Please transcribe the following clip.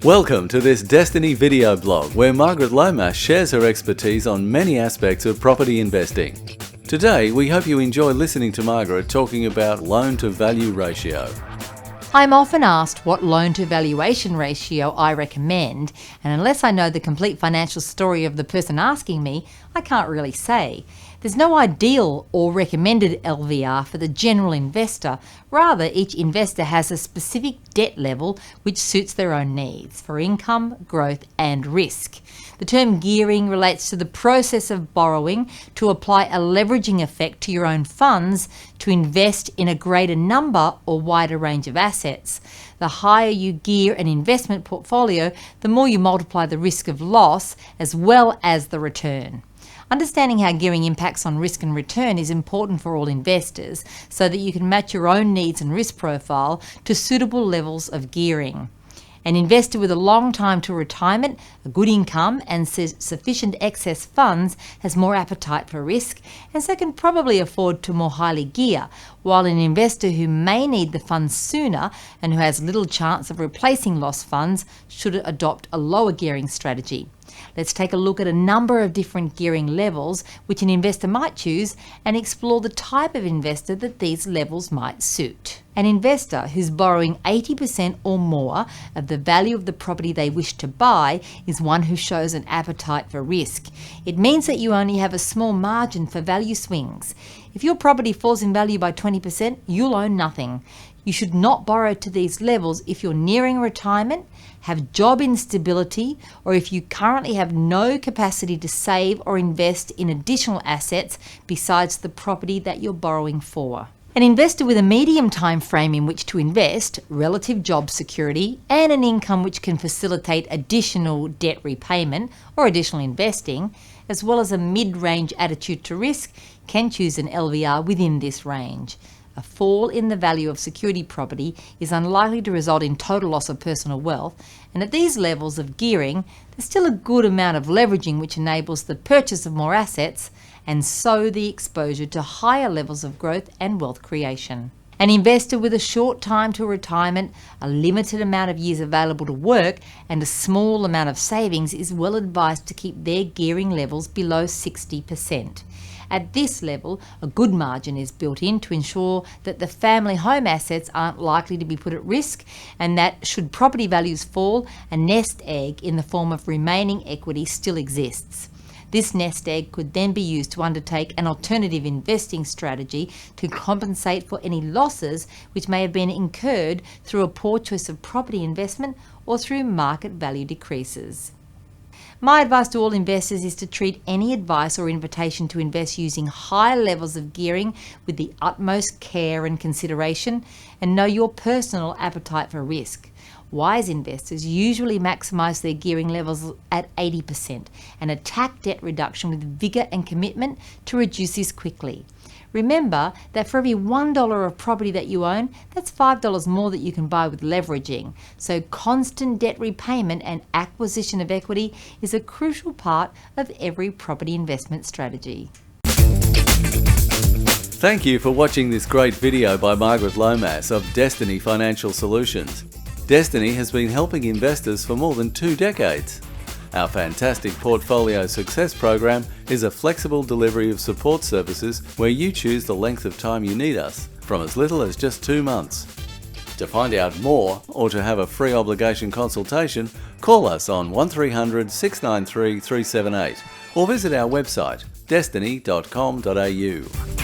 Welcome to this Destiny video blog where Margaret Lomas shares her expertise on many aspects of property investing. Today, we hope you enjoy listening to Margaret talking about loan-to-value ratio. I'm often asked what loan-to-valuation ratio I recommend, and unless I know the complete financial story of the person asking me, I can't really say. There's no ideal or recommended LVR for the general investor. Rather, each investor has a specific debt level which suits their own needs for income, growth and risk. The term gearing relates to the process of borrowing to apply a leveraging effect to your own funds to invest in a greater number or wider range of assets. The higher you gear an investment portfolio, the more you multiply the risk of loss as well as the return. Understanding how gearing impacts on risk and return is important for all investors so that you can match your own needs and risk profile to suitable levels of gearing. An investor with a long time to retirement, a good income and sufficient excess funds has more appetite for risk and so can probably afford to more highly gear, while an investor who may need the funds sooner and who has little chance of replacing lost funds should adopt a lower gearing strategy. Let's take a look at a number of different gearing levels which an investor might choose and explore the type of investor that these levels might suit. An investor who's borrowing 80% or more of the value of the property they wish to buy is one who shows an appetite for risk. It means that you only have a small margin for value swings. If your property falls in value by 20%, you'll own nothing. You should not borrow to these levels if you're nearing retirement, have job instability, or if you currently have no capacity to save or invest in additional assets besides the property that you're borrowing for. An investor with a medium time frame in which to invest, relative job security, and an income which can facilitate additional debt repayment or additional investing, as well as a mid-range attitude to risk, can choose an LVR within this range. A fall in the value of security property is unlikely to result in total loss of personal wealth, and at these levels of gearing, there's still a good amount of leveraging which enables the purchase of more assets and so the exposure to higher levels of growth and wealth creation. An investor with a short time to retirement, a limited amount of years available to work, and a small amount of savings is well advised to keep their gearing levels below 60%. At this level, a good margin is built in to ensure that the family home assets aren't likely to be put at risk and that, should property values fall, a nest egg in the form of remaining equity still exists. This nest egg could then be used to undertake an alternative investing strategy to compensate for any losses which may have been incurred through a poor choice of property investment or through market value decreases. My advice to all investors is to treat any advice or invitation to invest using high levels of gearing with the utmost care and consideration, and know your personal appetite for risk. Wise investors usually maximize their gearing levels at 80% and attack debt reduction with vigor and commitment to reduce this quickly. Remember that for every $1 of property that you own, that's $5 more that you can buy with leveraging. So constant debt repayment and acquisition of equity is a crucial part of every property investment strategy. Thank you for watching this great video by Margaret Lomas of Destiny Financial Solutions. Destiny has been helping investors for more than 2 decades. Our fantastic Portfolio Success program is a flexible delivery of support services where you choose the length of time you need us, from as little as just 2 months. To find out more or to have a free obligation consultation, call us on 1300 693 378 or visit our website destiny.com.au.